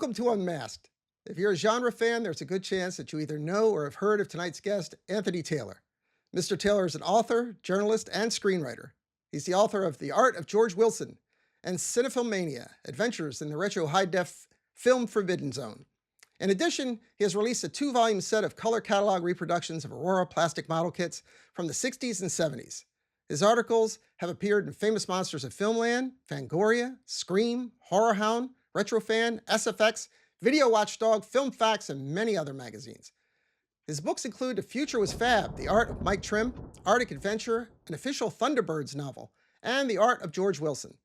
Welcome to Unmasked. If you're a genre fan, there's a good chance that you either know or have heard of tonight's guest, Anthony Taylor. Mr. Taylor is an author, journalist, and screenwriter. He's the author of The Art of George Wilson and Cinephilmania, Adventures in the Retro High-Def Film Forbidden Zone. In addition, he has released a two-volume set of color catalog reproductions of Aurora plastic model kits from the 60s and 70s. His articles have appeared in Famous Monsters of Filmland, Fangoria, Scream, Horror Hound, Retrofan, SFX, Video Watchdog, Film Facts, and many other magazines. His books include The Future Was Fab, The Art of Mike Trim, Arctic Adventure, an official Thunderbirds novel, and The Art of George Wilson.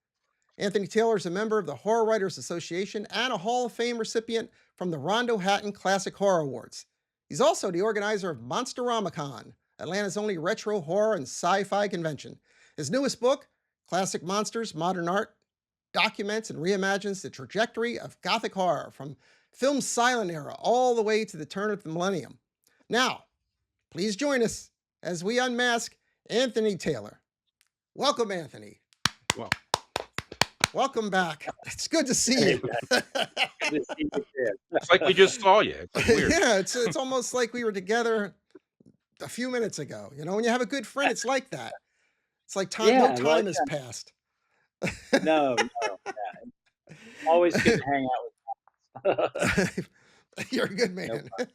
Anthony Taylor is a member of the Horror Writers Association and a Hall of Fame recipient from the Rondo Hatton Classic Horror Awards. He's also the organizer of Monsterama Con, Atlanta's only retro horror and sci-fi convention. His newest book, Classic Monsters, Modern Art, documents and reimagines the trajectory of Gothic horror from film's silent era all the way to the turn of the millennium. Now, please join us as we unmask Anthony Taylor. Welcome, Anthony. Well, Welcome back. It's good to see Hey, you. man. Good to see you too. it's like we just saw you. It's like weird. Yeah, it's almost like we were together a few minutes ago. You know, when you have a good friend, it's like that. It's like time, no Yeah, well, time has passed. no, yeah. Always good to hang out with. You're a good No man. problem.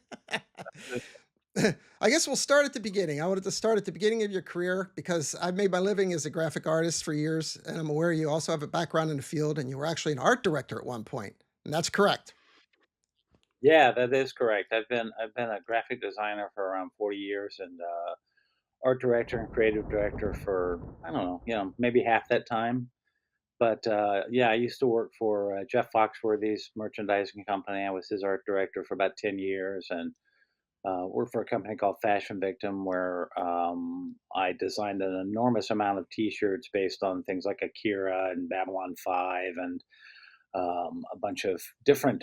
I guess we'll start at the beginning. I wanted to start at the beginning of your career because I've made my living as a graphic artist for years, and I'm aware you also have a background in the field, and you were actually an art director at one point, and that's correct. Yeah, that is correct. I've been a graphic designer for around 40 years and art director and creative director for I don't know, maybe half that time. But yeah, I used to work for Jeff Foxworthy's merchandising company. I was his art director for about 10 years and worked for a company called Fashion Victim, where I designed an enormous amount of T-shirts based on things like Akira and Babylon 5 and a bunch of different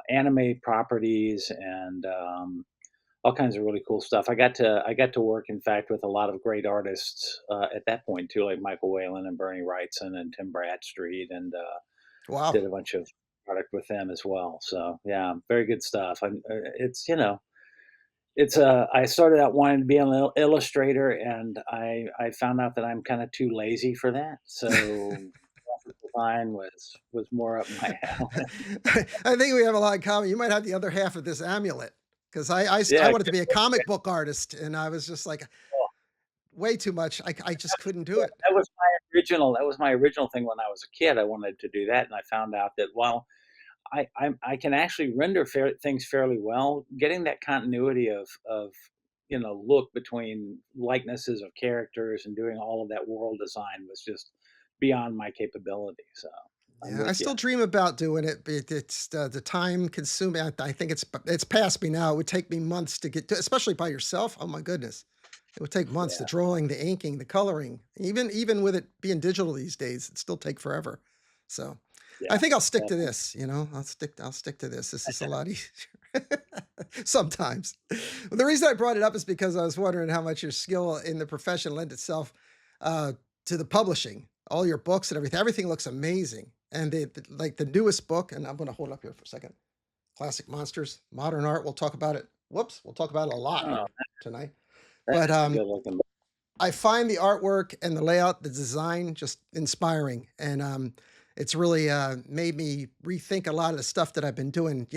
anime properties and all kinds of really cool stuff. I got to work, in fact, with a lot of great artists at that point too, like Michael Whalen and Bernie Wrightson and Tim Bradstreet, and Wow. did a bunch of product with them as well. So yeah, very good stuff. It's I started out wanting to be an illustrator, and I found out that I'm kind of too lazy for that. So graphic design was more up my alley. I think we have a lot in common. You might have the other half of this amulet because I Yeah, wanted to be a comic book artist, and I was just like way too much. I just couldn't do it. that was my original thing when I was a kid. I wanted to do that, and I found out that while I can actually render things fairly well, getting that continuity of look between likenesses of characters and doing all of that world design was just beyond my capability. So I'm Yeah, I with you. still dream about doing it, but it's the time consuming. I think it's past me now. It would take me months to get to, especially by yourself. Oh my goodness, it would take months. The Yeah, drawing, the inking, the coloring. Even with it being digital these days, it still take forever. So I yeah, think I'll stick to definitely. this. I'll stick to this. This is a lot easier. Sometimes. Well, the reason I brought it up is because I was wondering how much your skill in the profession lent itself uh, to the publishing. All your books and everything. Everything looks amazing. And like the newest book, and I'm going to hold up here for a second. Classic Monsters, Modern Art. We'll talk about it. Whoops, we'll talk about it a lot Oh, here tonight. But that's a good looking. I find the artwork and the layout, the design just inspiring. And it's really made me rethink a lot of the stuff that I've been doing.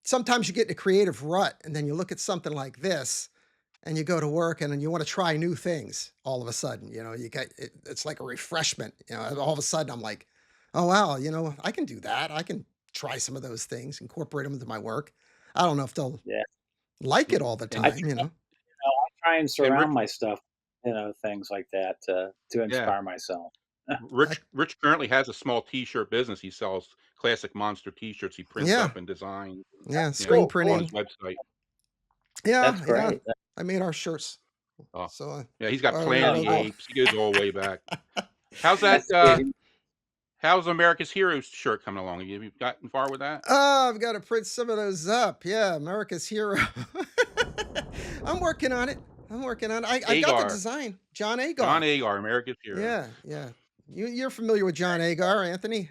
Sometimes you get in a creative rut and then you look at something like this and you go to work and then you want to try new things all of a sudden. It's like a refreshment. All of a sudden I'm like, oh, wow, I can do that. I can try some of those things, incorporate them into my work. I don't know if they'll Yeah, like it all the And I time, you know? try and and surround my stuff, things like that to yeah, inspire myself. I, Rich currently has a small T-shirt business. He sells classic monster T-shirts. He prints yeah, up and designs. yeah, You know, screen Cool. on his printing. website. Yeah, That's yeah. great. I made our shirts. Oh, So yeah, he's got our Oh, Planet of the nice. logo. Apes. He goes all the way back. How's that? That's good. How's America's Heroes shirt coming along? Have you gotten far with that? Oh, I've got to print some of those up. Yeah, America's Hero. I'm working on it. I've got the Agar, design. John John Agar. Agar, America's Hero. Yeah, yeah. You're familiar with John Agar, Anthony?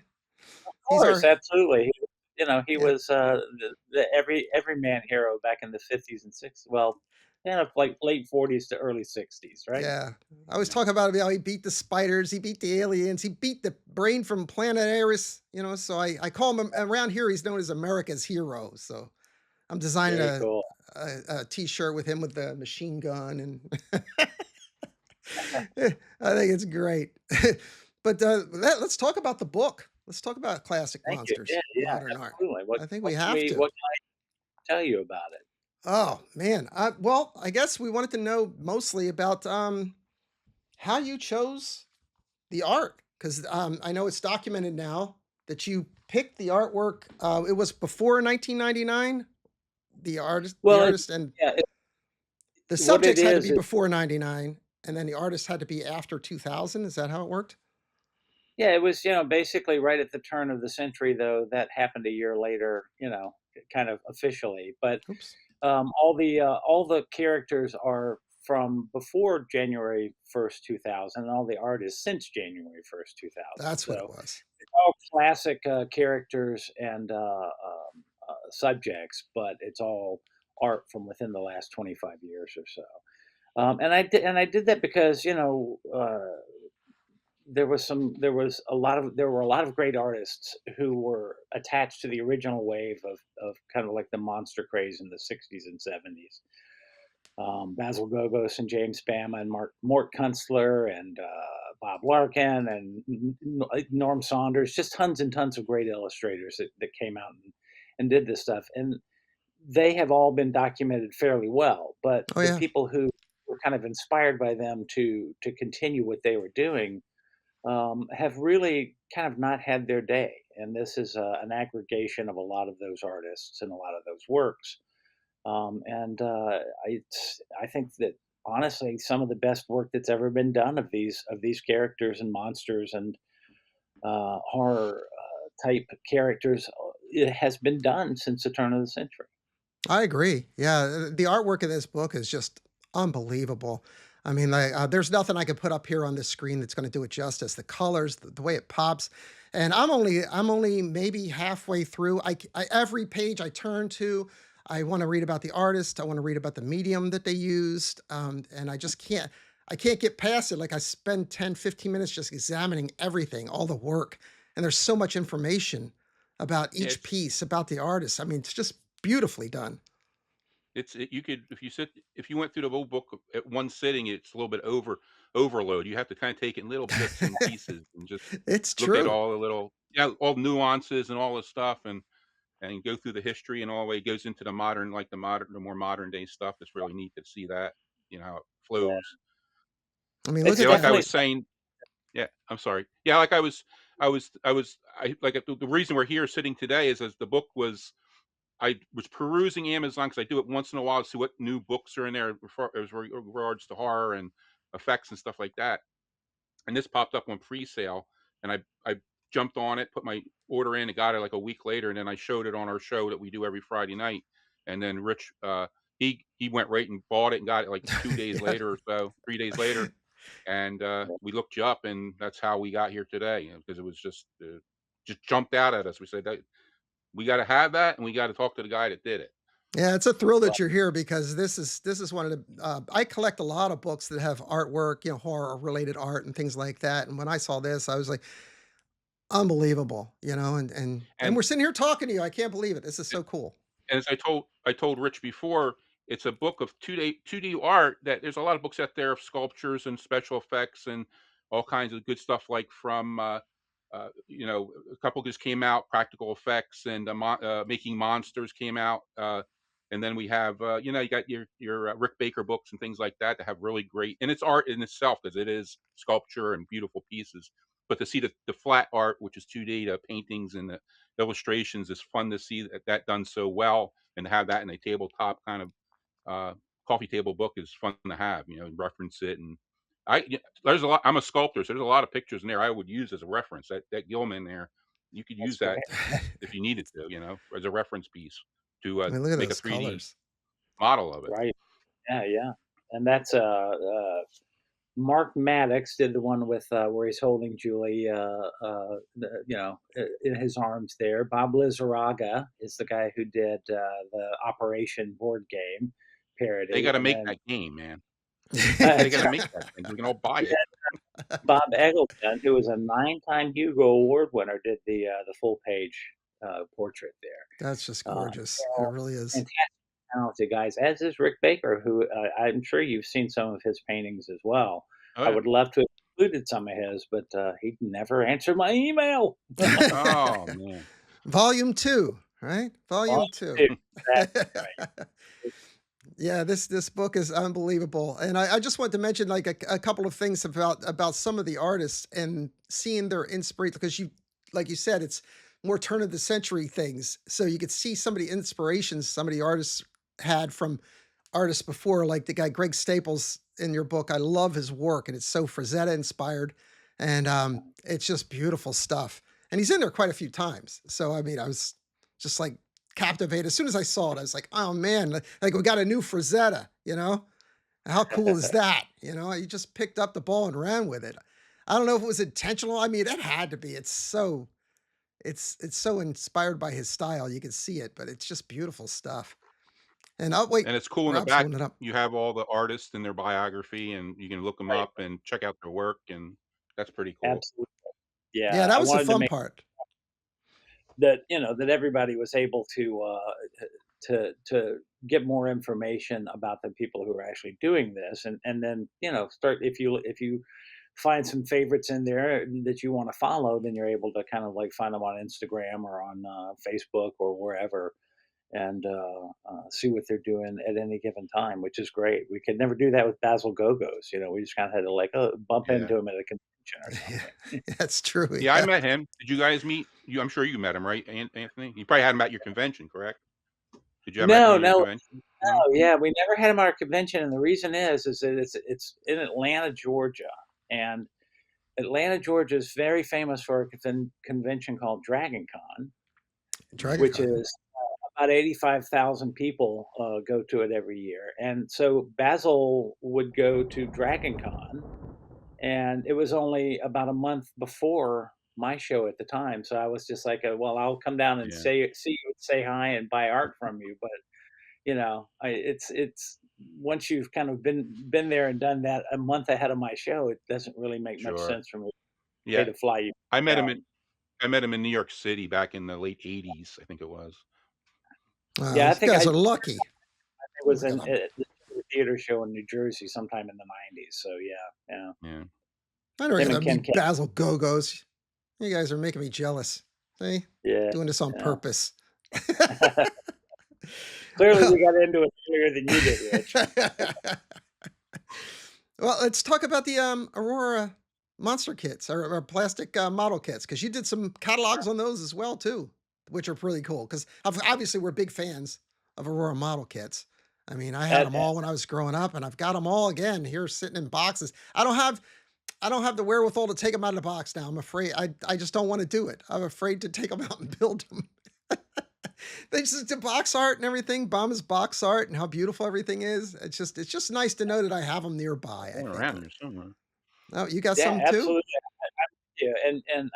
Of He's course, our absolutely. he Yeah. was the everyman hero back in the 50s and 60s. Well, kind of like late 40s to early 60s, right? Yeah. I was Yeah. talking about how he beat the spiders, he beat the aliens, he beat the brain from planet Aris, so I call him around here, he's known as America's hero. So I'm designing Very a, cool. a t-shirt with him with the machine gun and I think it's great. But let's talk about the book. Let's talk about classic Thank you. Yeah, monsters, yeah, modern art. absolutely. What I think we what can have we to. what can I tell you about it? Oh man. Well, I guess we wanted to know mostly about how you chose the art because I know it's documented now that you picked the artwork. It was before 1999. The Well, artist, and yeah, the what it subjects had to is be before 99, and then the artist had to be after 2000. Is that how it worked? yeah, it was, basically right at the turn of the century, though that happened a year later, kind of officially. But Oops. all the characters are from before January 1st, 2000, and all the art is since January 1st, 2000. That's what it So was. all classic characters and subjects, but it's all art from within the last 25 years or so. And I did that because there were a lot of great artists who were attached to the original wave of kind of like the monster craze in the 60s and 70s. Basil Gogos and James Bama and Mort Kunstler and Bob Larkin and Norm Saunders, just tons and tons of great illustrators that came out and did this stuff. And they have all been documented fairly well. But Oh the yeah. people who were kind of inspired by them to continue what they were doing have really kind of not had their day. And this is an aggregation of a lot of those artists and a lot of those works. I think that honestly, some of the best work that's ever been done of these characters and monsters and horror type characters, it has been done since the turn of the century. I agree. Yeah, the artwork in this book is just unbelievable. I mean, there's nothing I could put up here on this screen that's going to do it justice. The colors, the way it pops, and I'm only maybe halfway through. Every page I turn to, I want to read about the artist. I want to read about the medium that they used, and I just can't. I can't get past it. Like I spend 10, 15 minutes just examining everything, all the work, and there's so much information about Yeah, each piece, about the artist. I mean, it's just beautifully done. you could if you went through the whole book at one sitting, it's a little bit overload. You have to kind of take it in little bits and pieces and just It's look at true. all the little yeah all nuances and all the stuff and go through the history and all the way it goes into the modern like the more modern day stuff. It's really neat to see that how it Yeah, flows. I mean, look it's at Yeah, like I that. definitely was saying. Yeah, I'm sorry. Yeah, like I like the reason we're here sitting today is as the book was I was perusing Amazon because I do it once in a while to see what new books are in there as regards to horror and effects and stuff like that. And this popped up on pre-sale, and I jumped on it, put my order in, and got it like a week later, and then I showed it on our show that we do every Friday night. And then Rich, he went right and bought it and got it like 2 days Yeah. later or so, 3 days later, and we looked you up, and that's how we got here today. Because it was just jumped out at us. We said that we got to have that, and we got to talk to the guy that did it. Yeah, it's a thrill right. that you're here because this is one of the I collect a lot of books that have artwork, horror related art and things like that. And when I saw this, I was like, unbelievable, and And we're sitting here talking to you. I can't believe it. This is so cool. And as I told Rich before, it's a book of 2D art that there's a lot of books out there of sculptures and special effects and all kinds of good stuff like from a couple just came out, practical effects and making monsters came out. And then we have you got your Rick Baker books and things like that have really great and it's art in itself because it is sculpture and beautiful pieces. But to see the flat art, which is 2D, the paintings and the illustrations is fun to see that done so well and have that in a tabletop kind of uh, coffee table book is fun to have, and reference it. And there's a lot. I'm a sculptor, so there's a lot of pictures in there I would use as a reference. That Gilman there, you could That's use that great. if you needed to, as a reference piece to I mean, look at make a those 3D colors. model of it. Right. Yeah, yeah. And that's Mark Maddox did the one with where he's holding Julie, in his arms there. Bob Lizarraga is the guy who did the Operation board game They parody, gotta and make then that game, man. They that's gotta right. make that thing. We can all buy Yeah, it. Bob Eggleton, who was a nine-time Hugo Award winner, did the full page portrait there. That's just Uh, gorgeous. It all really is. fantastic, talented guys, as is Rick Baker, who I'm sure you've seen some of his paintings as well. Oh, I yeah. would love to have included some of his, but he'd never answer my email. Oh, man. Volume 2, right? Oh, Volume 2. dude, exactly right. Yeah, this book is unbelievable, and I just want to mention like a couple of things about some of the artists and seeing their inspiration because you, like you said, it's more turn of the century things, so you could see some of the inspirations some of the artists had from artists before, like the guy Greg Staples in your book. I love his work, and it's so Frazetta inspired, and it's just beautiful stuff. And he's in there quite a few times, so I mean, I was just like captivated. As soon as I saw it, I was like, oh man, like we got a new Frazetta, you know? How cool is that? You know, he just picked up the ball and ran with it. I don't know if it was intentional. I mean, it had to be. It's so inspired by his style. You can see it, but it's just beautiful stuff. And oh wait, And it's cool in the Rob's back, holding it up. you have all the artists and their biography, and you can look them Right, up and check out their work, and that's pretty cool. absolutely. Yeah, Yeah, that I was the wanted to fun make part. that that everybody was able to get more information about the people who are actually doing this, and then start if you find some favorites in there that you want to follow, then you're able to kind of like find them on Instagram or on Facebook or wherever, and see what they're doing at any given time, which is great. We could never do that with Basil Gogos. We just kind of had to like bump Yeah. into him at a convention or Yeah, something. that's true. Yeah, I Yeah. met him. Did you guys meet? I'm sure you met him, right, Anthony? You probably had him at your convention, correct? Did you ever at No, any of your no, conventions? No? yeah, we never had him at our convention, and the reason is that it's in Atlanta, Georgia, and Atlanta, Georgia is very famous for a convention called Dragon Con, Dragon which Con. is about 85,000 people go to it every year. And so Basil would go to Dragon Con, and it was only about a month before my show at the time. So I was just like, well, I'll come down and Yeah, see you, say hi, and buy art from you. But it's once you've kind of been there and done that a month ahead of my show, it doesn't really make much sure. sense for me to pay Yeah, to fly you I met him in down. I met him in New York City back in the late '80s, I think it was. Yeah, I You think guys it are lucky. was Look at in them. the theater show in New Jersey sometime in the '90s. So yeah, yeah, Yeah. I never him got to and Ken meet Ken. Basil Gogos. You guys are making me jealous. See, Yeah, doing this on yeah. purpose. Clearly, Well, we got into it earlier than you did, Rich. well, let's talk about the Aurora monster kits or plastic model kits because you did some catalogs on those as well too, which are pretty cool. Because obviously we're big fans of Aurora model kits. I mean, I had At, them at, all when I was growing up, and I've got them all again here sitting in boxes. I don't have the wherewithal to take them out of the box now. I'm afraid. I just don't want to do it. I'm afraid to take them out and build them. They just the box art and everything. Bomba's box art and how beautiful everything is. It's just nice to know that I have them nearby. I Going think. around here somewhere. Oh, you got yeah, some too? absolutely. Yeah, and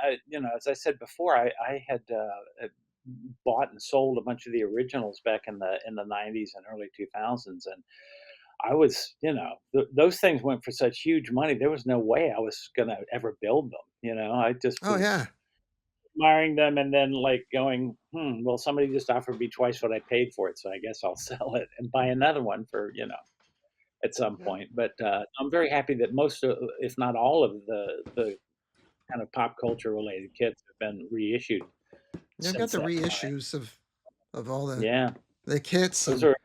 as I said before, I had bought and sold a bunch of the originals back in the '90s and early 2000s, and I was, those things went for such huge money. There was no way I was gonna ever build them. I just Oh was yeah. admiring them and then like going, well, somebody just offered me twice what I paid for it, so I guess I'll sell it and buy another one for at some Yeah. point. But I'm very happy that most, if not all, of the kind of pop culture related kits have been reissued I've got since the that time. reissues of all Yeah, the kits those and are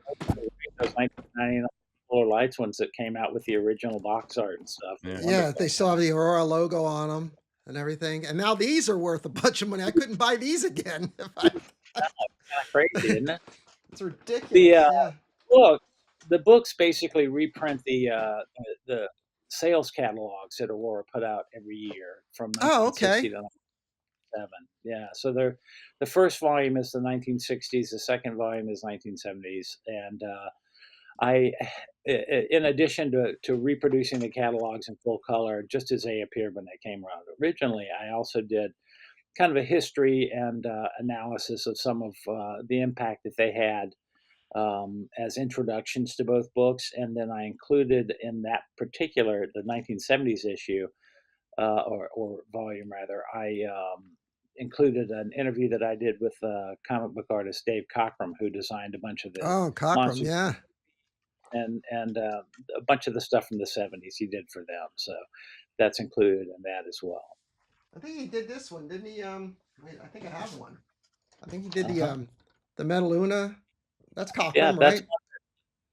those 1999 Fuller Lights ones that came out with the original box art and stuff are Yeah. yeah, they wonderful. still have the Aurora logo on them and everything. And now these are worth a bunch of money. I couldn't buy these again. If Kind of crazy, isn't it? it's The ridiculous. Yeah. book, the books basically reprint the sales catalogs that Aurora put out every year from Oh, 1960 okay. to 1997. Yeah, so the first volume is the 1960s, the second volume is 1970s, and I, in addition to reproducing the catalogs in full color, just as they appeared when they came around originally, I also did kind of a history and analysis of some of the impact that they had as introductions to both books, and then I included in that particular the 1970s issue or volume rather, I included an interview that I did with comic book artist Dave Cockrum, who designed a bunch of the Oh, Cockrum, monsters yeah. and a bunch of the stuff from the 70s he did for them. So that's included in that as well. I think he did this one, didn't he? Wait, I think I have one. I think he did Uh-huh. the Metaluna. That's Yeah, Cockrum, that's right?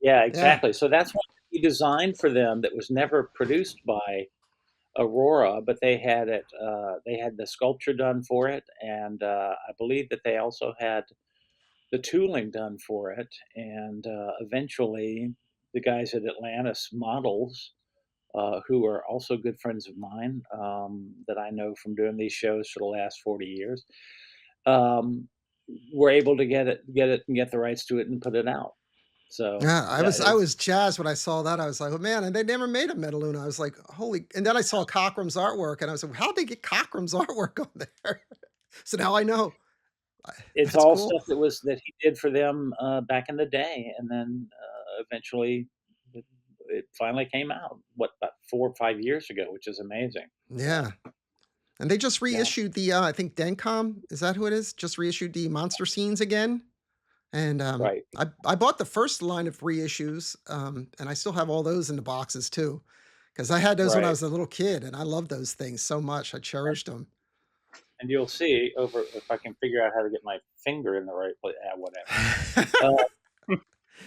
yeah, Yeah. exactly. So that's one he designed for them that was never produced by Aurora, but they had it. They had the sculpture done for it, and I believe that they also had the tooling done for it. And eventually, the guys at Atlantis Models, who are also good friends of mine that I know from doing these shows for the last 40 years, um, were able to get the rights to it and put it out. So Yeah, yeah, I it's was jazzed when I saw that. I was like, "Oh man!" And they never made a Metaluna. I was like, "Holy!" And then I saw Cockrum's artwork, and I was like, "How'd they get Cockrum's artwork on there?" So now I know. I- it's That's all cool. stuff that he did for them back in the day, and then eventually it finally came out. What about 4 or 5 years ago, which is amazing. So Yeah, and they just yeah, reissued the. I think Dencom is that who it is? Just reissued the monster scenes again. And right, I bought the first line of reissues, and I still have all those in the boxes too, because I had those when I right. was a little kid, and I loved those things so much. I cherished them. And you'll see over if I can figure out how to get my finger in the right place. Whatever. Uh,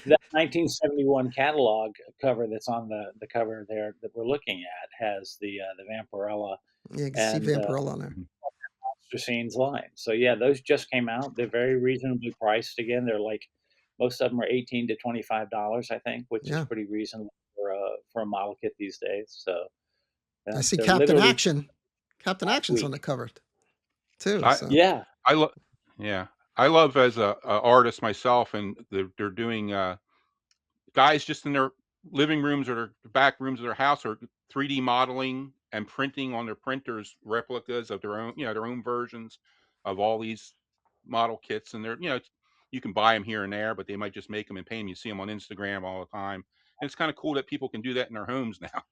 that 1971 catalog cover that's on the cover there that we're looking at has the Vampirella Yeah, you can see and Vampirella on there. Mhm. Monster Scenes line. So yeah, those just came out. They're very reasonably priced. Again, they're like most of them are 18 to $25, I think, which is Yeah, pretty reasonable for a model kit these days. So I see they're Captain literally Action. Captain last Action's on week. the cover too. I So Yeah, I love yeah. I love as a artist myself, and they're doing guys just in their living rooms or their back rooms of their house are 3D modeling and printing on their printers replicas of their own, their own versions of all these model kits. And they're, you can buy them here and there, but they might just make them and paint them. You see them on Instagram all the time. And it's kind of cool that people can do that in their homes now.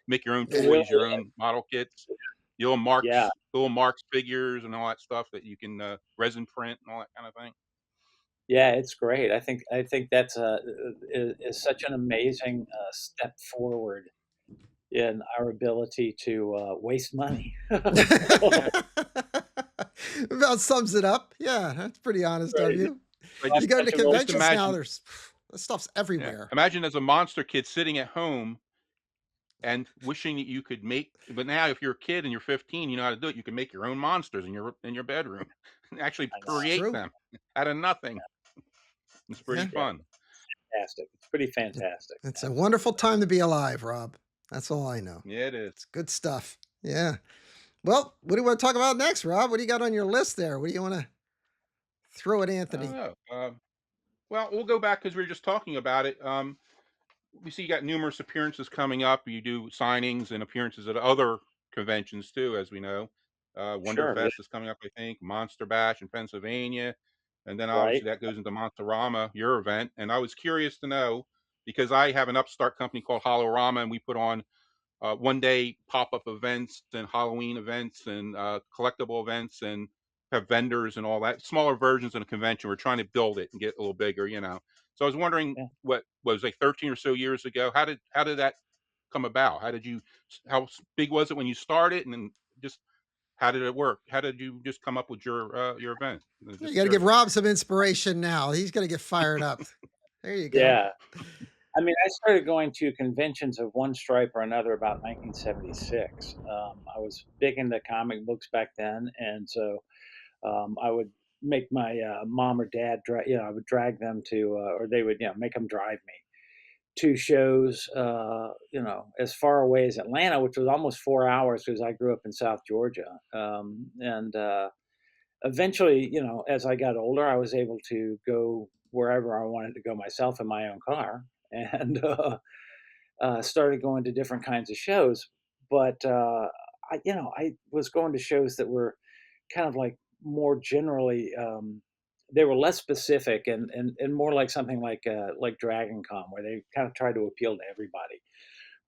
Make your own it really toys, your is. own model kits, your Yeah. little Marks figures and all that stuff that you can resin print and all that kind of thing. Yeah, it's great. I think that's is such an amazing step forward in our ability to waste money. Yeah. about sums it up. Yeah, that's pretty honest of Right. you. I Well, You just go to such a just conventions now. imagine There's this stuff's Yeah. everywhere. Imagine as a monster kid sitting at home and wishing that you could make but now if you're a kid and you're 15, you know how to do it. You can make your own monsters in your bedroom and actually I It's know. create true. them out of nothing. It's pretty Yeah, Yeah, fun. fantastic. It's pretty fantastic. it's a wonderful Absolutely. time to be alive, Rob. That's all I know. Yeah, it is. It's good stuff. Yeah. Well, what do you want to talk about next, Rob? What do you got on your list there? What do you want to throw at I don't Anthony? know. Well, we'll go back because we were just talking about it. We see you got numerous appearances coming up. You do signings and appearances at other conventions too, as we know. Sure. Yeah. Wonderfest is coming up, I think. Monster Bash in Pennsylvania, and then Right. obviously that goes into Monsterama, your event. And I was curious to know because I have an upstart company called Holorama, and we put on 1 day pop-up events and Halloween events and collectible events and have vendors and all that. Smaller versions of a convention. We're trying to build it and get a little bigger. So I was wondering Yeah. what was like 13 or so years ago. How did that come about? How big was it when you started, and then just how did it work? How did you just come up with your event? I'm You just got to give curious. Rob some inspiration now. He's going to get fired up. There you go. Yeah. I mean, I started going to conventions of one stripe or another about 1976. I was big into comic books back then, and so I would make my mom or dad, I would drag them to, or they would, make them drive me to shows, as far away as Atlanta, which was almost 4 hours because I grew up in South Georgia. And eventually, as I got older, I was able to go wherever I wanted to go myself in my own car. and started going to different kinds of shows. But I was going to shows that were kind of like more generally. They were less specific and more like something like Dragon Con, where they kind of tried to appeal to everybody.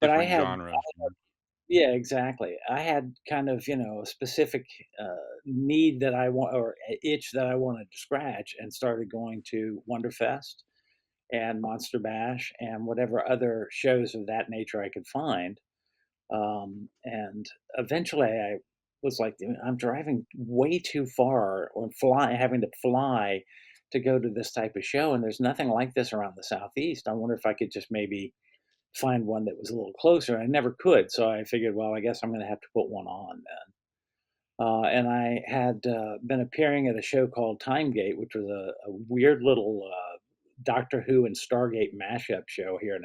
But I Different had genres. Yeah. yeah, exactly. I had kind of, a specific need that I want or itch that I wanted to scratch, and started going to Wonderfest and Monster Bash and whatever other shows of that nature I could find. And eventually I was like, "Dude, I'm driving way too far or having to fly to go to this type of show. And there's nothing like this around the Southeast. I wonder if I could just maybe find one that was a little closer." I never could. So I figured, well, I guess I'm going to have to put one on then. And I had been appearing at a show called Timegate, which was a weird little Doctor Who and Stargate mashup show here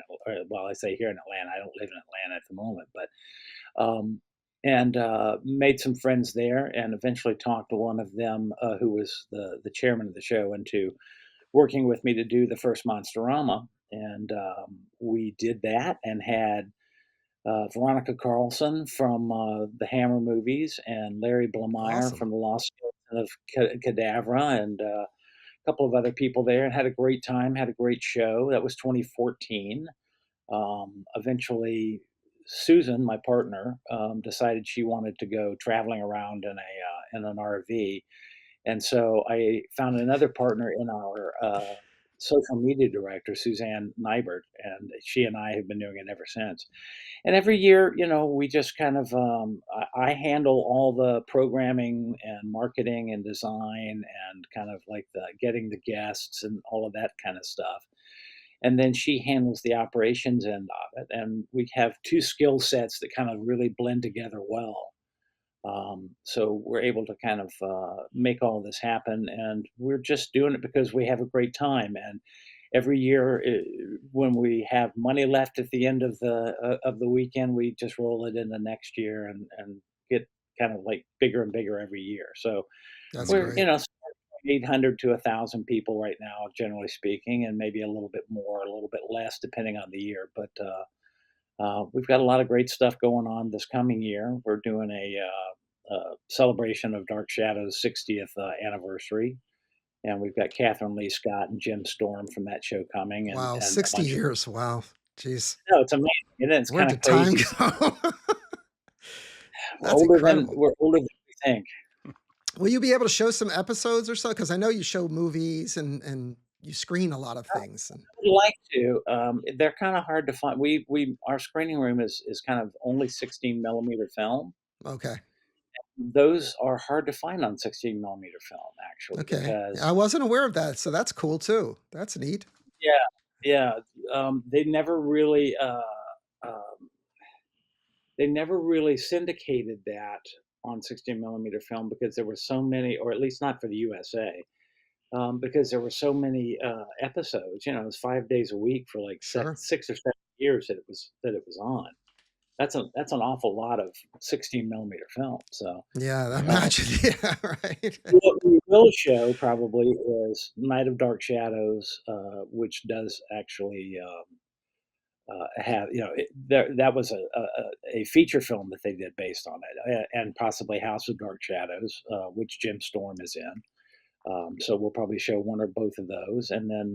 well, I say here in Atlanta. I don't live in Atlanta at the moment, but um, and made some friends there, and eventually talked to one of them who was the chairman of the show into working with me to do the first Monsterama. And we did that and had Veronica Carlson from the Hammer movies, and Larry Blameyer Awesome. from The Lost Skeleton of Cadavra, and a couple of other people there, and had a great time, had a great show. That was 2014. Eventually, Susan, my partner, decided she wanted to go traveling around in an RV, and so I found another partner in our social media director, Suzanne Nybert, and she and I have been doing it ever since. And every year, we just kind of I handle all the programming and marketing and design and kind of like the getting the guests and all of that kind of stuff. And then she handles the operations end of it. And we have two skill sets that kind of really blend together well. So we're able to kind of make all of this happen, and we're just doing it because we have a great time. And every year, when we have money left at the end of the weekend, we just roll it into next year and get kind of like bigger and bigger every year. So That's we're great. 800 to 1,000 people right now, generally speaking, and maybe a little bit more, a little bit less, depending on the year. But we've got a lot of great stuff going on this coming year. We're doing a celebration of Dark Shadow's 60th anniversary, and we've got Catherine Lee Scott and Jim Storm from that show coming, Wow, and a 60 bunch of. years. Wow. Jeez. No, it's amazing. It's Where kind of did time crazy. go? That's incredible. We're older than we think. Will you be able to show some episodes or so? Because I know you show movies and you screen a lot of things. And I'd like to. They're kind of hard to find. We our screening room is kind of only 16 millimeter film. okay. Those are hard to find on 16 millimeter film, actually, Okay. I because wasn't aware of that. So that's cool too. That's neat. yeah, yeah, they never really um, they never really syndicated that on 16 millimeter film because there were so many, or at least not for the USA, because there were so many episodes. It was 5 days a week for like Sure. 6 or 7 years that it was on. That's an awful lot of 16 millimeter film. So Yeah, I uh, imagine. Yeah, right. what we will show probably is Night of Dark Shadows, which does actually have that was a feature film that they did based on it, and possibly House of Dark Shadows, which Jim Storm is in. So we'll probably show one or both of those, and then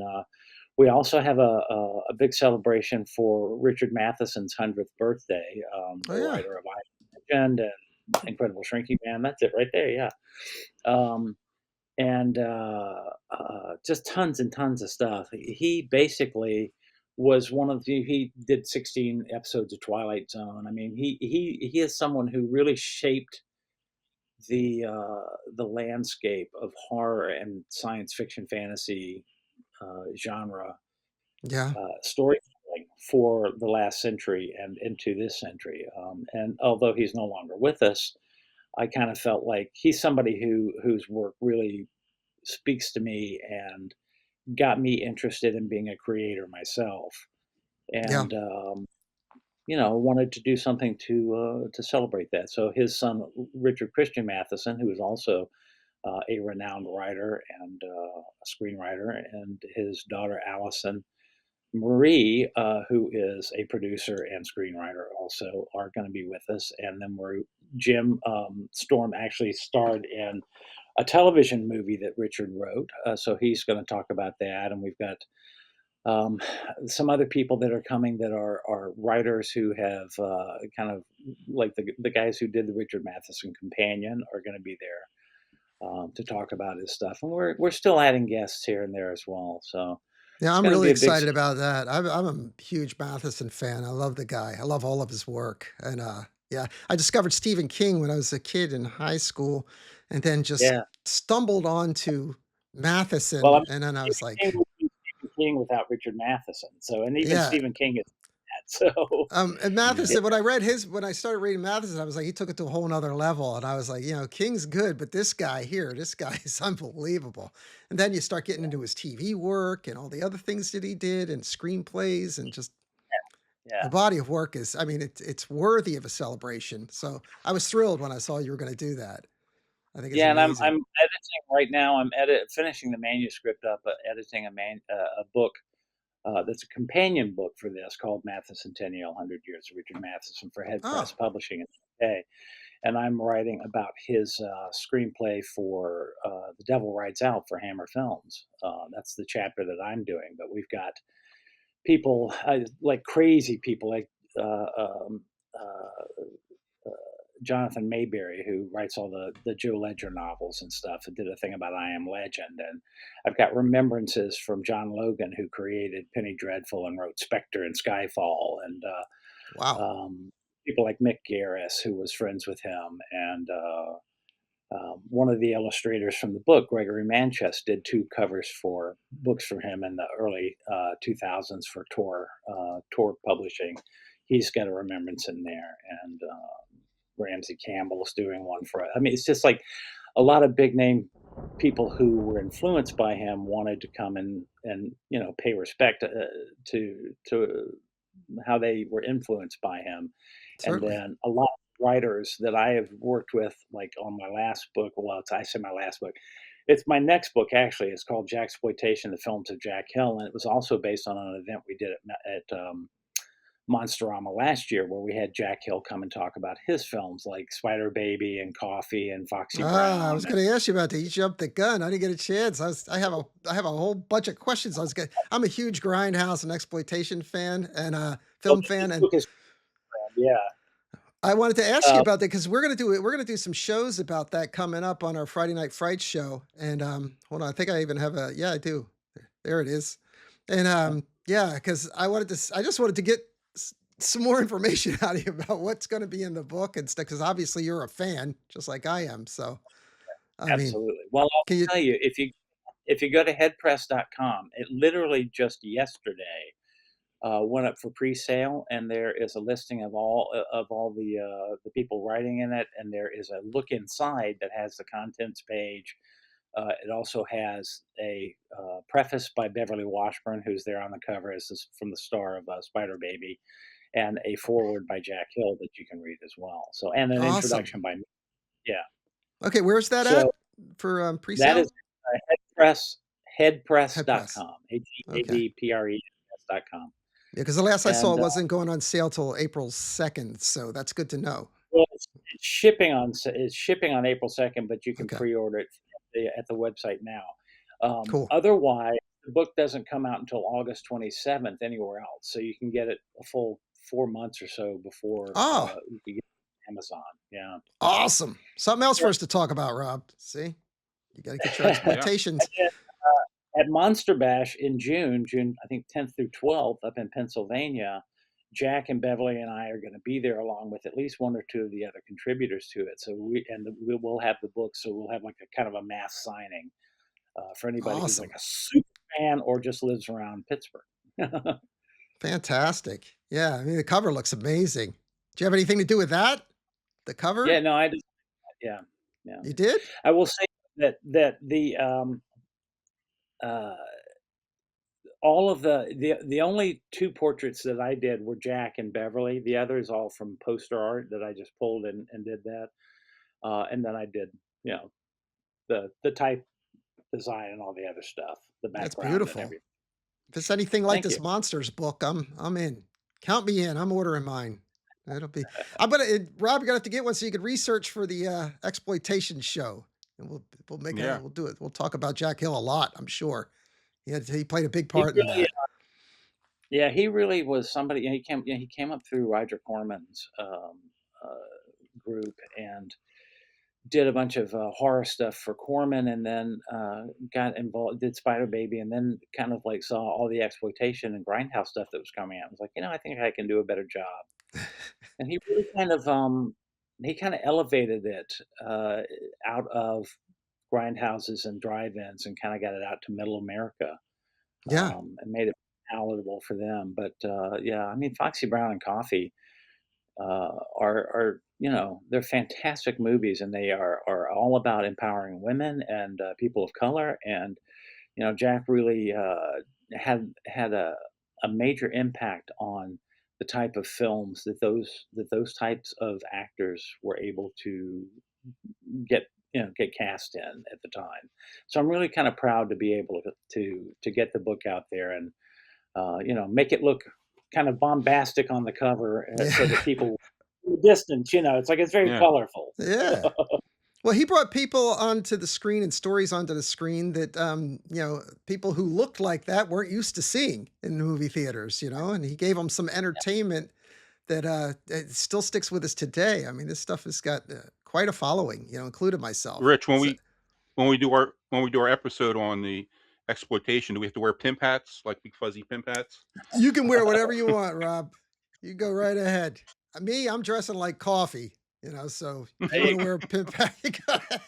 we also have a big celebration for Richard Matheson's 100th birthday. Oh, The yeah. writer of I Legend and Incredible Shrinking Man. That's it right there. Yeah. Um, and just tons and tons of stuff. He basically was one of he did 16 episodes of Twilight Zone. I mean, he is someone who really shaped the landscape of horror and science fiction fantasy genre Yeah. storytelling for the last century and into this century. And although he's no longer with us, I kind of felt like he's somebody whose work really speaks to me and got me interested in being a creator myself, Yeah. and wanted to do something to celebrate that. So his son Richard Christian Matheson, who is also a renowned writer and a screenwriter, and his daughter Allison Marie, who is a producer and screenwriter, also are going to be with us, and then Jim Storm actually starred in a television movie that Richard wrote, so he's going to talk about that, and we've got um, some other people that are coming that are writers who have kind of like the guys who did the Richard Matheson Companion are going to be there to talk about his stuff, and we're still adding guests here and there as well. So Yeah, it's I'm going to really be a big. excited about that. I'm a huge Matheson fan. I love the guy. I love all of his work. And yeah, I discovered Stephen King when I was a kid in high school, and then just Yeah. stumbled onto Well, Matheson, I mean, and then I was Stephen like, King would be Stephen King without Richard Matheson. So, and even yeah. Stephen King is that. So, And Yeah. yeah, Matheson, when I started reading Matheson, I was like, he took it to a whole nother level. And I was like, King's good, but this guy here, this guy is unbelievable. And then you start getting into his TV work and all the other things that he did and screenplays and just the yeah, body of work is, I mean, it's worthy of a celebration. So I was thrilled when I saw you were going to do that. I think it's yeah. And amazing. I'm editing right now. Finishing the manuscript up, editing a book that's a companion book for this called Mathecentennial: 100 Years of Richard Matheson for Head Press Oh, Publishing in the UK. And I'm writing about his screenplay for The Devil Rides Out for Hammer Films. That's the chapter that I'm doing. But we've got people like crazy people like uh, um, uh, uh, Jonathan Mayberry, who writes all the Joe Ledger novels and stuff, and did a thing about I Am Legend. And I've got remembrances from John Logan, who created Penny Dreadful and wrote Spectre and Skyfall, and wow. people like Mick Garris, who was friends with him, and one of the illustrators from the book, Gregory Manchester, did two covers for books for him in the early 2000s for Tor Publishing. He's got a remembrance in there, and Ramsey Campbell's doing one for. I mean, it's just like a lot of big name people who were influenced by him wanted to come and pay respect to how they were influenced by him. And Certainly. then a lot of writers that I have worked with, like on my last book, well, I say my last book, it's my next book actually. It's called Jacksploitation: The Films of Jack Hill, and it was also based on an event we did at Monsterama last year, where we had Jack Hill come and talk about his films like Spider Baby and Coffee and Foxy Ah, I was Brown. going to ask you about that. You jumped the gun. I didn't get a chance. I have a whole bunch of questions. I'm a huge grindhouse and exploitation fan and Oh, film fan, this and book is yeah. I wanted to ask you Uh, about that because we're gonna do some shows about that coming up on our Friday Night Fright show. And hold on, I think I even have a yeah, I do. There it is. And yeah, because I just wanted to get some more information out of you about what's going to be in the book and stuff. Because obviously you're a fan, just like I am. So I mean, Absolutely. Well, I'll can you? tell you, if you go to headpress.com, it literally just yesterday went up for pre-sale, and there is a listing of all the people writing in it, and there is a look inside that has the contents page. It also has a preface by Beverly Washburn, who's there on the cover as from the star of Spider Baby, and a foreword by Jack Hill that you can read as well. So, and an Awesome. introduction by me. Yeah. Okay, where's that So at for that is pre-sale? headpress Head press. headpress.com. Okay. HEADPRES.com. Yeah, because the last I saw And it wasn't going on sale till April 2nd, so that's good to know. well, it's shipping on April 2nd, but you can Okay, pre-order it at the website now. cool. Otherwise, the book doesn't come out until August 27th anywhere else, so you can get it a full 4 months or so before Oh, you can get it on Amazon. Yeah. awesome. Something else for Yeah. us to talk about, Rob. See? You gotta get your Yeah. exploitations. At Monster Bash in June, I think 10th through 12th up in Pennsylvania, Jack and Beverly and I are going to be there along with at least one or two of the other contributors to it. So we will have the book. So we'll have like a kind of a mass signing for anybody who's like Awesome. a super fan or just lives around Pittsburgh. Fantastic. Yeah, I mean, the cover looks amazing. Do you have anything to do with that? The Yeah, cover? no, I just yeah, yeah. You did? I will say that uh, all of the only two portraits that I did were Jack and Beverly. The others all from poster art that I just pulled and did that. And then I did, you know, the type design and all the other stuff, the That's background and beautiful. everything. If it's anything like Thank this you. monsters book, I'm in. Count me in. I'm ordering mine. It'll be. I'm gonna Rob. You're gonna have to get one so you could research for the exploitation show, and we'll make a Yeah. we'll do it. We'll talk about Jack Hill a lot. I'm sure. He played a big He part in really, that. yeah, he really was somebody. He came up through Roger Corman's group and did a bunch of horror stuff for Corman, and then got involved, did Spider Baby, and then kind of like saw all the exploitation and grindhouse stuff that was coming out. I was like, I think I can do a better job. And he kind of elevated it out of grindhouses and drive-ins and kind of got it out to middle America, Yeah, and made it palatable for them. But yeah, I mean, Foxy Brown and Coffee are they're fantastic movies, and they are all about empowering women and people of color. And Jack really had a major impact on the type of films that those types of actors were able to get get cast in at the time. So I'm really kind of proud to be able to get the book out there and make it look kind of bombastic on the cover, so yeah, that people in the distance, it's like it's very Yeah. colorful. yeah. Well, he brought people onto the screen and stories onto the screen that people who looked like that weren't used to seeing in movie theaters. And he gave them some entertainment that it still sticks with us today. I mean, this stuff has got quite a following. Including myself. Rich, when we do our episode on the exploitation, do we have to wear pimp hats, like big fuzzy pimp hats? You can wear whatever you want, Rob. You go right ahead. Me, I'm dressing like coffee, so if you There want you to wear a pimp hat, you go ahead.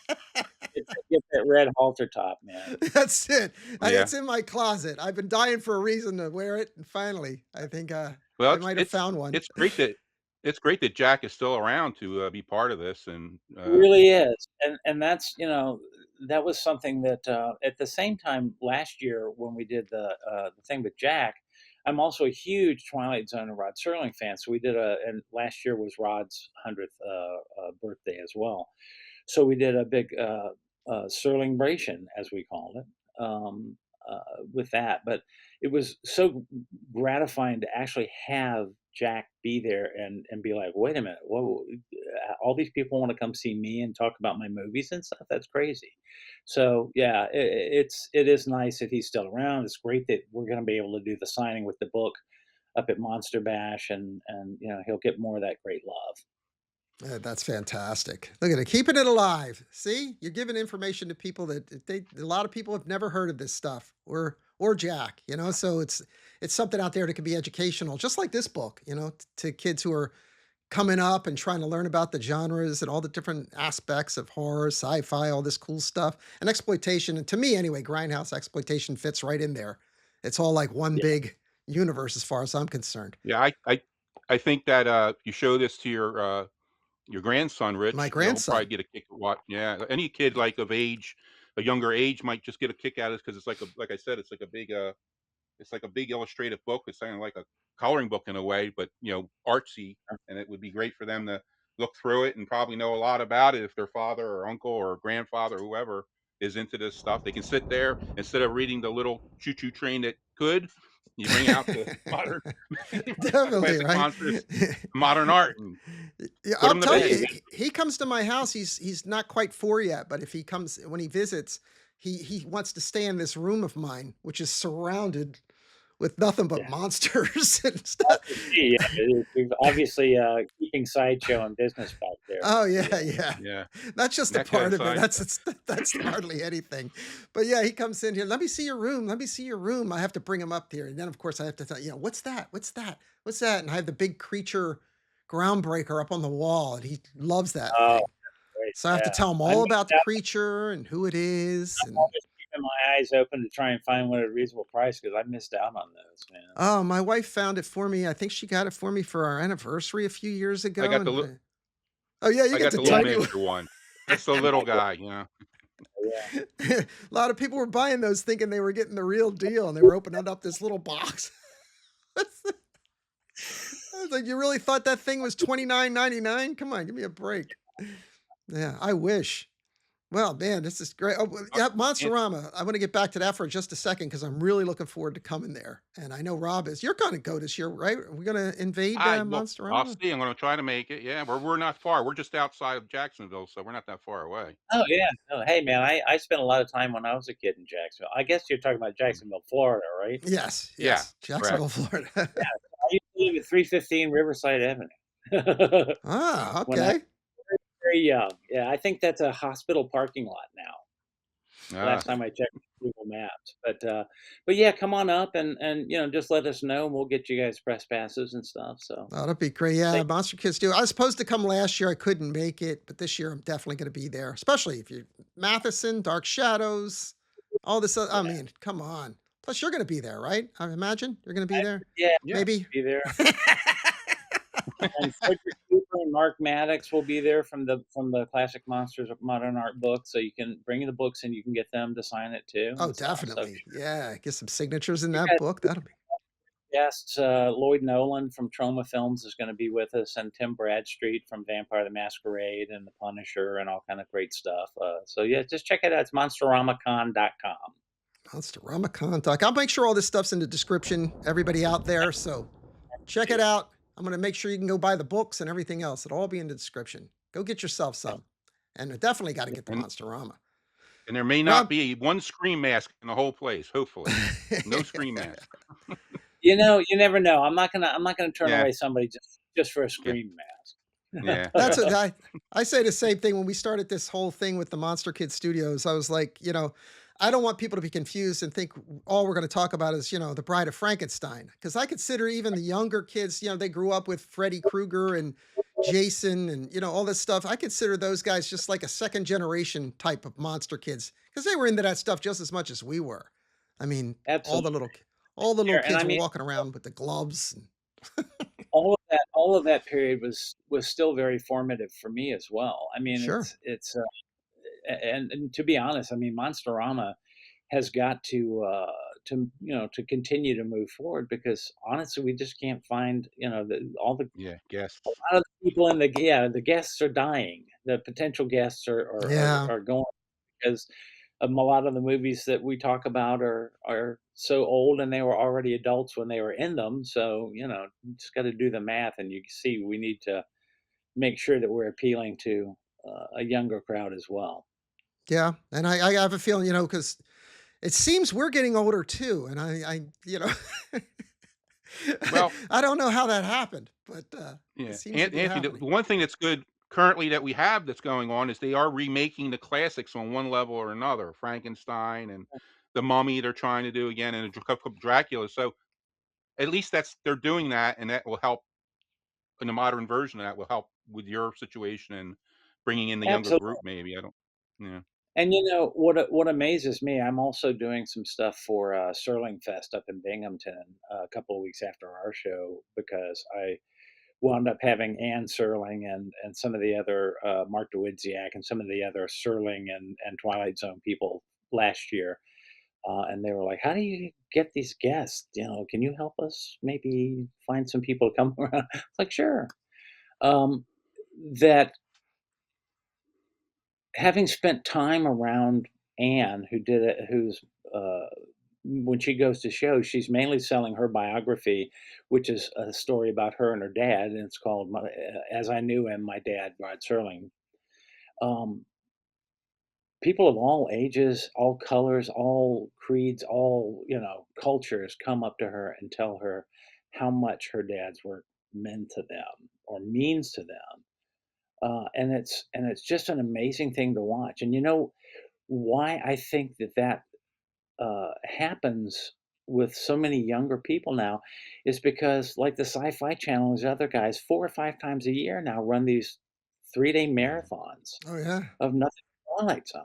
get that red halter top, man. That's it. Yeah. It's in my closet. I've been dying for a reason to wear it, and finally, I think Well, I it's might have it's found one. it's great that Jack is still around to be part of this, and It really is, and that's that was something that at the same time last year when we did the thing with Jack. I'm also a huge Twilight Zone and Rod Serling fan, so we did and last year was Rod's 100th birthday as well. So we did a big Serling-bration, as we called it, with that. But it was so gratifying to actually have Jack be there and be like, wait a minute, whoa, all these people want to come see me and talk about my movies and stuff. That's crazy. So yeah, it is nice that he's still around. It's great that we're going to be able to do the signing with the book up at Monster Bash, and he'll get more of that great love. That's fantastic. Look at it, keeping it alive. See, you're giving information to people that a lot of people have never heard of this stuff or Jack. So it's something out there that can be educational, just like this book. To kids who are coming up and trying to learn about the genres and all the different aspects of horror, sci-fi, all this cool stuff, and exploitation. And to me, anyway, grindhouse exploitation fits right in there. It's all like one Yeah. big universe as far as I'm concerned. yeah, I think that if you show this to your grandson, My Rich, he'll probably grandson. get a kick of what. Yeah, any kid like of age, a younger age, might just get a kick out of it because it's like I said, it's like a big illustrative book. It's kind of like a coloring book in a way, but artsy, and it would be great for them to look through it and probably know a lot about it if their father or uncle or grandfather, whoever is into this stuff. They can sit there instead of reading the little choo-choo train that could. You bring out the modern Definitely, classic right? monsters, modern art, and Yeah, put I'll them to tell There you, you bed. go. he comes to my house. He's not quite 4 yet, but if he comes when he visits, he wants to stay in this room of mine, which is surrounded with nothing but Yeah. monsters and I stuff. can see, yeah, you've obviously keeping sideshow and business back there. Oh Yeah. yeah, yeah. Yeah, That's just a Mecca part and of it. sideshow. That's hardly anything. But yeah, he comes in here. Let me see your room. Let me see your room. I have to bring him up here, and then of course I have to tell what's that? What's that? What's that? And I have the big creature groundbreaker up on the wall, and he loves that Oh, thing. great. So I have to Yeah. tell him I all about missed the out. creature and who it is. I'm And always keeping my eyes open to try and find one at a reasonable price because I missed out on those, man. oh, my wife found it for me. I think she got it for me for our anniversary a few years I ago. got the And li- oh yeah, you I get got the the little Yeah, tiny one. miniature one. That's the little guy. yeah. A lot of people were buying those thinking they were getting the real deal, and they were opening up this little box. I was like, you really thought that thing was $29.99? Come on, give me a break. Yeah, I wish. Well, man, this is great. Oh, well, Uh, yeah, and Monsterama. I want to get back to that for just a second because I'm really looking forward to coming there. And I know Rob is. You're going to go this year, right? Are we going to invade I'll Monsterama? see. I'm gonna try to make it. Yeah, we're not far. We're just outside of Jacksonville, so we're not that far away. Oh, yeah. No, hey, man, I spent a lot of time when I was a kid in Jacksonville. I guess you're talking about Mm. Jacksonville, Florida, right? Yes, Yeah, yes. correct. Jacksonville, Florida. Yeah. I used to live at 315 Riverside Avenue Ah, when I was okay. very, very young. Yeah, I think that's a hospital parking lot now. Ah, Last time I checked Google Maps, but yeah, come on up and just let us know, and we'll get you guys press passes and stuff. So, That'll be great. say Yeah, Monster Kids do. I was supposed to come last year. I couldn't make it, but this year I'm definitely going to be there. Especially if you Matheson, Dark Shadows, all this. I yeah, mean, come on. Plus, you're going to be there, right? I imagine you're going to be I there. yeah, yeah. Maybe. be there. And Frederick Cooper and Mark Maddox will be there from the Classic Monsters of Modern Art book, so you can bring the books and you can get them to sign it too Oh, and stuff. So definitely. Yeah, get some signatures in we that got book. That'll be. guests. Lloyd Nolan from Troma Films is going to be with us, and Tim Bradstreet from Vampire the Masquerade and The Punisher and all kind of great stuff. So yeah, just check it out. It's monsteramacon.com. Monster Con Talk. I'll make sure all this stuff's in the description, everybody out there. So check it out. I'm going to make sure you can go buy the books and everything else. It'll all be in the description. Go get yourself some. And definitely got to get the And Monsterama. there may not Rob, be one scream mask in the whole place, hopefully. No scream mask. You never know. I'm not gonna turn Yeah, away somebody just for a yeah, scream yeah, that's mask. what I say the same thing when we started this whole thing with the Monster Kid Studios. I was like, I don't want people to be confused and think all we're going to talk about is, the Bride of Frankenstein. Because I consider even the younger kids, they grew up with Freddy Krueger and Jason and, all this stuff. I consider those guys just like a second generation type of monster kids because they were into that stuff just as much as we were. I mean, all the Absolutely. little, all the little And I kids were mean, walking around with the gloves. And, all of that period was still very formative for me as well. I mean, sure. and to be honest, I mean, Monsterama has got to continue to move forward because honestly, we just can't find yeah, guests. a lot of the people in the guests are dying. The potential guests Yeah. are going because a lot of the movies that we talk about are so old and they were already adults when they were in them. So you just got to do the math, and you see we need to make sure that we're appealing to a younger crowd as well. Yeah. And I have a feeling, because it seems we're getting older too, and Well, I don't know how that happened, but, it yeah, seems to be Anthony, the happening. one thing that's good currently that we have that's going on is they are remaking the classics on one level or another. Frankenstein and the Mummy they're trying to do again, and Dracula. So at least they're doing that, and that will help in the modern version of that will help with your situation and bringing in the younger Absolutely. group. Maybe I don't. Yeah. And what amazes me, I'm also doing some stuff for Serling Fest up in Binghamton a couple of weeks after our show because I wound up having Ann Serling and some of the other Mark DeWidziak and some of the other Serling and Twilight Zone people last year. And they were like, "How do you get these guests? Can you help us maybe find some people to come around?" It's like, sure. Um, that having spent time around Anne, who did it, who's when she goes to shows, she's mainly selling her biography, which is a story about her and her dad, and it's called "As I Knew Him, My Dad, Rod Serling." Um, People of all ages, all colors, all creeds, all cultures come up to her and tell her how much her dad's work meant to them or means to them. And it's just an amazing thing to watch. And why I think that happens with so many younger people now is because, like the Sci-Fi Channel and these other guys, 4 or 5 times a year now run these 3-day Yeah. marathons Oh, yeah. of nothing but Twilight Zone.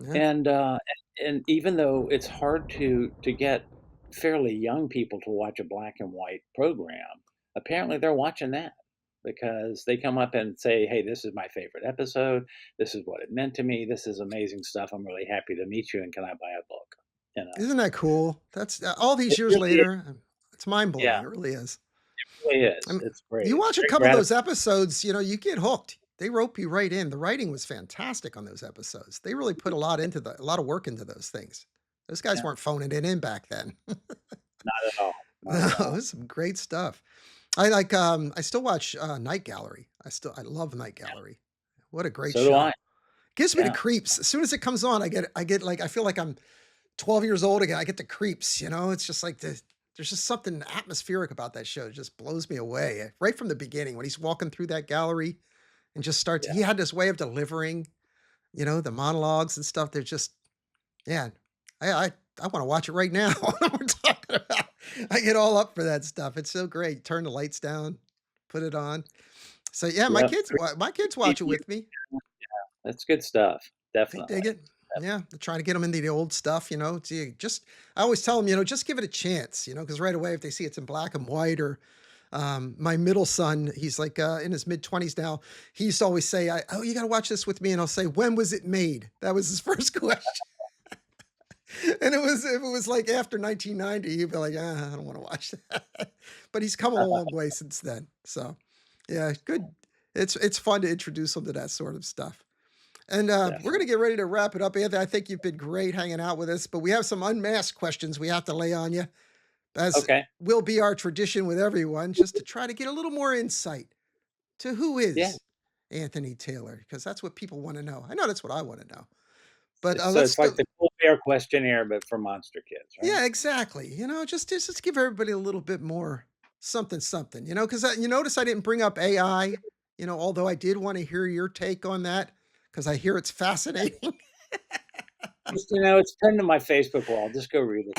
Yeah. And even though it's hard to get fairly young people to watch a black and white program, apparently they're watching that because they come up and say, "Hey, this is my favorite episode. This is what it meant to me. This is amazing stuff. I'm really happy to meet you, and can I buy a book?" You know, Isn't that cool? That's all these it years really is. later, it's mind blowing, Yeah, it really is. it really I is. mean, It's great. you It's watch a very couple of gratifying. those episodes, you get hooked. they rope you right in. The writing was fantastic on those episodes. They really put a lot of work into those things. Those guys Yeah, weren't phoning it in back then. not at all, not No, at it all. was some great stuff. I still watch, Night Gallery. I love Night Gallery. What a great So do I. show. Gives me the Yeah, creeps. As soon as it comes on, I get like I feel like I'm 12 years old again. I get the creeps, you know? It's just like there's just something atmospheric about that show. It just blows me away. Right from the beginning when he's walking through that gallery and just starts yeah, he had this way of delivering, the monologues and stuff. They're just yeah. I I wanna watch it right now. What we're talking about. I get all up for that stuff. It's so great. Turn the lights down, put it on. So, yeah, yep. my kids watch it with me. That's good stuff. They Definitely. dig it. Yeah, I try to get them into the old stuff, just I always tell them, just give it a chance, because right away if they see it's in black and white or my middle son, he's like in his mid 20s now. He used to always say, "Oh, you got to watch this with me," and I'll say, "When was it made?" That was his first question. And if it was like after 1990, he'd be like, I don't want to watch that. But he's come a long way since then. So, yeah, good. It's fun to introduce him to that sort of stuff. And we're going Definitely. to get ready to wrap it up, Anthony. I think you've been great hanging out with us, but we have some unmasked questions we have to lay on you, as Okay. will be our tradition with everyone, just to try to get a little more insight to who Yeah. is Anthony Taylor, because that's what people want to know. I know that's what I want to know. But So let's it's like still, the Cool Bear questionnaire, but for monster kids, right? yeah, exactly. Just give everybody a little bit more something, something. Because you notice I didn't bring up AI. Although I did want to hear your take on that because I hear it's fascinating. Just, it's pinned to my Facebook wall. Just go read it.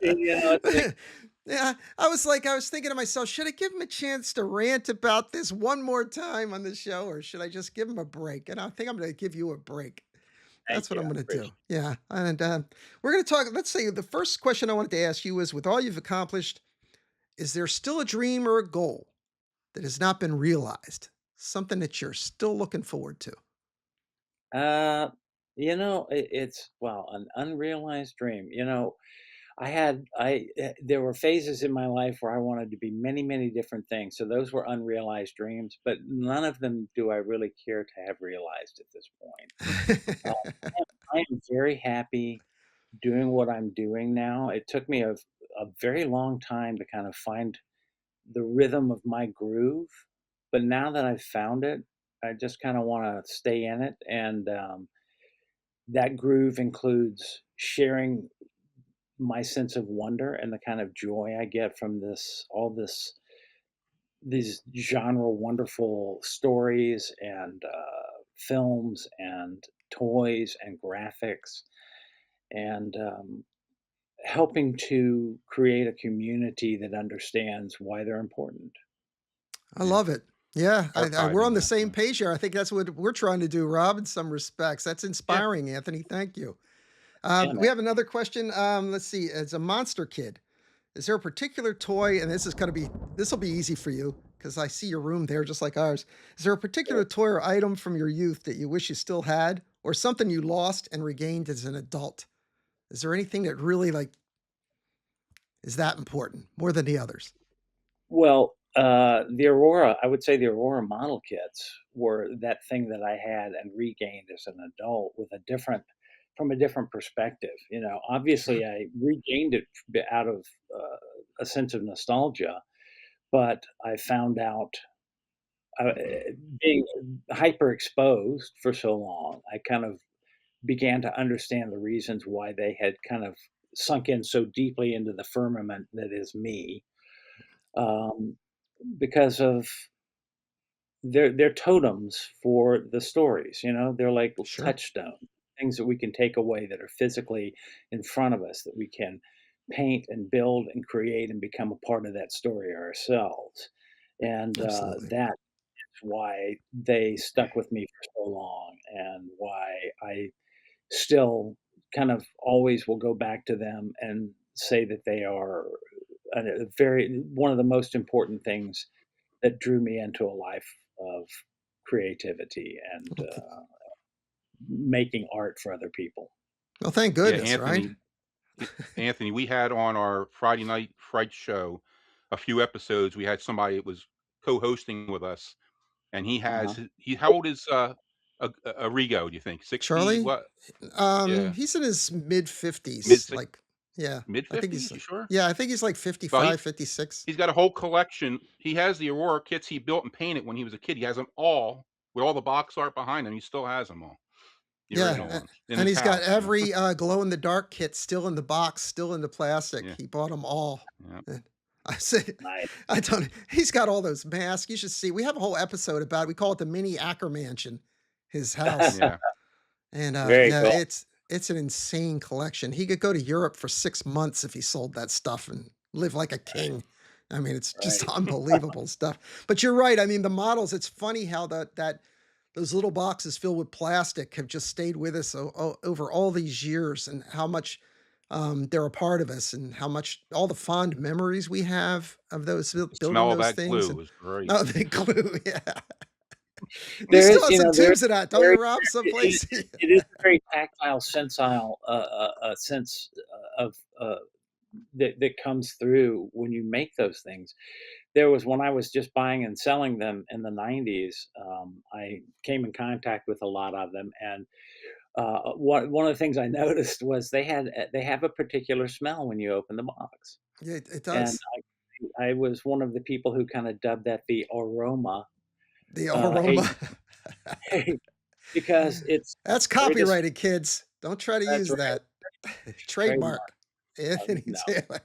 It's like, Yeah, I was thinking to myself, should I give him a chance to rant about this one more time on the show, or should I just give him a break? And I think I'm going to give you a break. thank That's what you. I'm I going to do. appreciate Yeah, and we're going to talk. Let's say the first question I wanted to ask you is, with all you've accomplished, is there still a dream or a goal that has not been realized? Something that you're still looking forward to? it. It's well, an unrealized dream. There were phases in my life where I wanted to be many, many different things. So those were unrealized dreams, but none of them do I really care to have realized at this point. Uh, I am very happy doing what I'm doing now. It took me a very long time to kind of find the rhythm of my groove, but now that I've found it, I just kind of want to stay in it. And that groove includes sharing my sense of wonder and the kind of joy I get from these genre wonderful stories and films and toys and graphics and helping to create a community that understands why they're important. I Yeah, love it. Yeah, we're on archiving the that. same Yeah. page here. I think that's what we're trying to do, Rob, in some respects. That's Yeah. inspiring, Anthony. Thank you. Yeah, We man. have another question. Let's see. It's a monster kid. Is there a particular toy, and this will be easy for you because I see your room there just like ours. Is there a particular toy or item from your youth that you wish you still had, or something you lost and regained as an adult? Is there anything that really like is that important more than the others? Well, I would say the Aurora model kits were that thing that I had and regained as an adult from a different perspective. Obviously, Sure. I regained it out of a sense of nostalgia, but I found out uh, being hyper exposed for so long, I kind of began to understand the reasons why they had kind of sunk in so deeply into the firmament that is me. Um, because of they're totems for the stories, they're like Sure. touchstones, things that we can take away that are physically in front of us that we can paint and build and create and become a part of that story ourselves. And Absolutely. that's why they stuck with me for so long and why I still kind of always will go back to them and say that they are a very one of the most important things that drew me into a life of creativity and Okay. making art for other people. Well, thank Yeah, goodness, right? Anthony. Anthony, we had on our Friday night Fright show a few episodes. We had somebody that was co-hosting with us, and he has Uh-huh. he how old is Arrigo? Do you think 60? Charlie, What? Yeah, he's in his mid mid 50s. six, Like, yeah, mid I think he's 50s. You sure? yeah, I think he's like Well, 55, 56. he's got a whole collection. He has the Aurora kits he built and painted when he was a kid. He has them all with all the box art behind them. He still has them all, the Yeah, original ones, in and his he's got house. Yeah, every, glow in the dark kit still in the box, still in the plastic. yeah, He bought them all. yeah. And I say Nice. I don't he's got all those masks. You should see. We have a whole episode about it. We call it the mini Acker Mansion, his house. Yeah. And, Very yeah, cool. it's an insane collection. He could go to Europe for 6 months if he sold that stuff and live like a king. I mean, it's just Right. unbelievable stuff. But you're right. I mean, the models, it's funny how that those little boxes filled with plastic have just stayed with us over all these years, and how much, they're a part of us, and how much all the fond memories we have of those The building smell of those that things. glue And was great. oh, the glue, yeah. You There still is, have you some know, there tubes of that, don't you, very Rob, it, someplace? it is a very tactile, sensile sense of that comes through when you make those things. There was when I was just buying and selling them in the 90s. I came in contact with a lot of them, and one of the things I noticed was they have a particular smell when you open the box, Yeah, it and does. I was one of the people who kind of dubbed that the aroma The aroma. agent because it's That's very distinct. copyrighted, kids. Don't try to That's use right, that. trademark. Trademark. Anthony No, Taylor.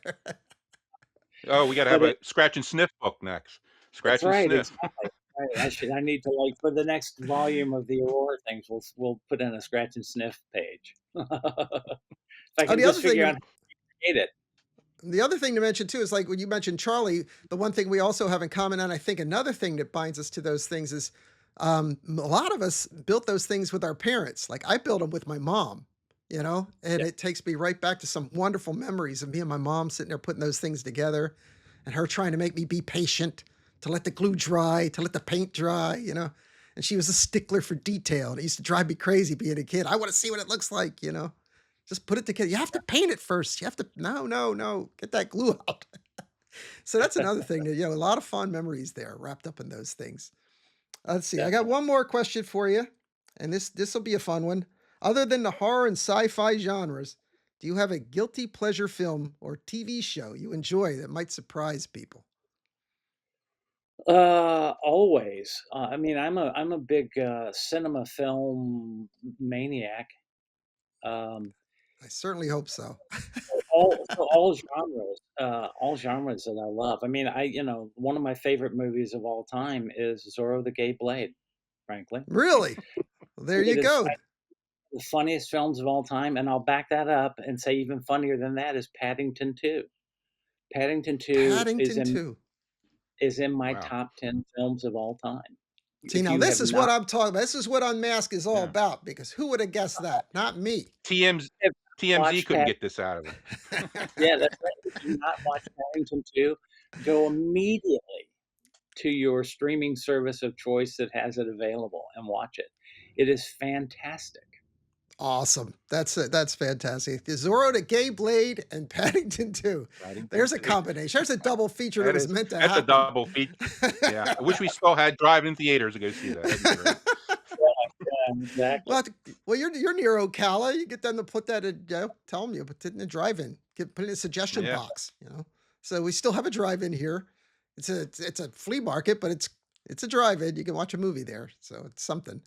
Oh, we gotta but have a it scratch and sniff book next. that's Scratch and right, sniff. exactly. Right, I need to, like, for the next volume of the Aurora things, we'll put in a scratch and sniff page. If I Oh, can just figure out how to create it. the other thing to mention too is like when you mentioned Charlie, the one thing we also have in common, and I think another thing that binds us to those things is a lot of us built those things with our parents. Like I built them with my mom, and Yeah, it takes me right back to some wonderful memories of me and my mom sitting there putting those things together, and her trying to make me be patient, to let the glue dry, to let the paint dry. And she was a stickler for detail, and it used to drive me crazy being a kid. I want to see what it looks like. Just put it together. You have to paint it first. You have to no, no, no. Get that glue out. So that's another thing that, a lot of fond memories there wrapped up in those things. Let's see. I got definitely. one more question for you, and this will be a fun one. Other than the horror and sci-fi genres, do you have a guilty pleasure film or TV show you enjoy that might surprise people? Always. I mean, I'm a big, cinema film maniac. Um, I certainly hope so. all genres that I love. I mean, one of my favorite movies of all time is Zorro the Gay Blade, frankly. Really? Well, there you It is go. the funniest films of all time, and I'll back that up and say even funnier than that is Paddington 2. Paddington 2 Paddington 2. is in my Wow. top 10 films of all time. See, If now you this have is what not I'm talking about. This is what Unmasked is all Yeah. about, because who would have guessed that? Not me. TMZ have TMZ watched couldn't Pad get this out of him. yeah, that's right. If you've not watched Paddington 2, go immediately to your streaming service of choice that has it available and watch it. It is fantastic. Awesome. That's it. That's fantastic. The Zorro, the Gay Blade, and Paddington 2. Paddington There's a 2. combination. There's a double feature that That was is meant to that's a happen. double feature. Yeah. I wish we still had drive-in theaters to go see that. That'd be great. Yeah, exactly. well, you're near Ocala. You get them to put that in. Tell them you put it in the drive-in. Put it in a suggestion Yeah. box. So we still have a drive-in here. It's a flea market, but it's a drive-in. You can watch a movie there. So it's something.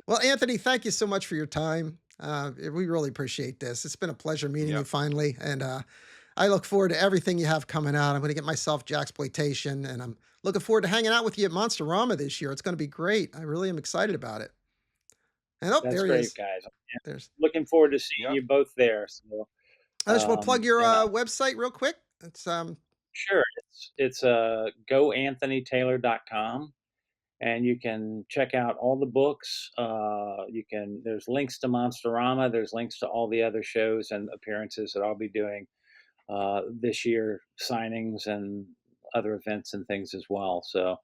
Well, Anthony, thank you so much for your time. We really appreciate this. It's been a pleasure meeting you Yep. finally, and I look forward to everything you have coming out. I'm going to get myself Jacksploitation, and I'm looking forward to hanging out with you at Monsterama this year. It's going to be great. I really am excited about it. And oh, That's there he great, is. guys. Yeah, There's. looking forward to seeing Yep. you both there. So, I just want to plug your you know, website real quick. It's sure, it's goanthonytaylor.com, and you can check out all the books. There's links to Monsterama. There's links to all the other shows and appearances that I'll be doing this year, signings and other events and things as well. So,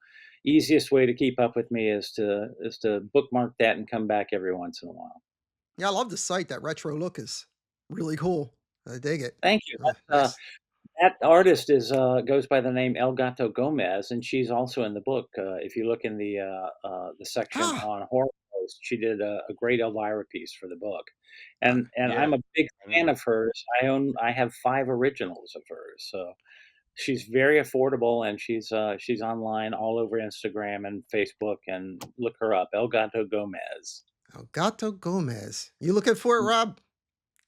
easiest way to keep up with me is to bookmark that and come back every once in a while. yeah, I love the site. That retro look is really cool. I dig it. Thank you. Really nice. That artist is goes by the name El Gato Gomez, and she's also in the book. If you look in the section Ah, on horror post, she did a great Elvira piece for the book, uh, and Yeah, I'm a big I fan remember. of hers. I have 5 originals of hers, so she's very affordable, and she's online all over Instagram and Facebook, and look her up, El Gato Gomez. Gato Gomez. You looking for it, Rob?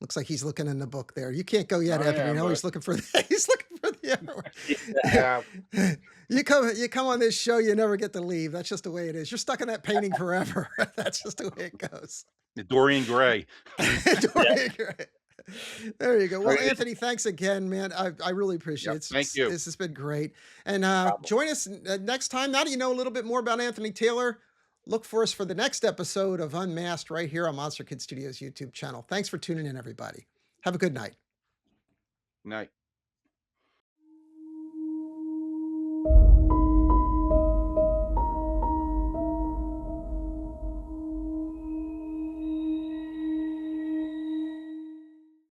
Looks like he's looking in the book there. You can't go yet, I Anthony. am, No, but he's looking for the he's looking for the yeah, arrow. You come on this show, you never get to leave. That's just the way it is. You're stuck in that painting forever. That's just the way it goes. the Dorian Gray. Yeah, Dorian Gray. There you go. Well, great Anthony, thanks again, man. I really appreciate Yep, it. thank you. This has been great. And problem. join us next time. Now that you know a little bit more about Anthony Taylor, look for us for the next episode of Unmasked right here on Monster Kid Studios YouTube channel. Thanks for tuning in, everybody. Have a good night. Night.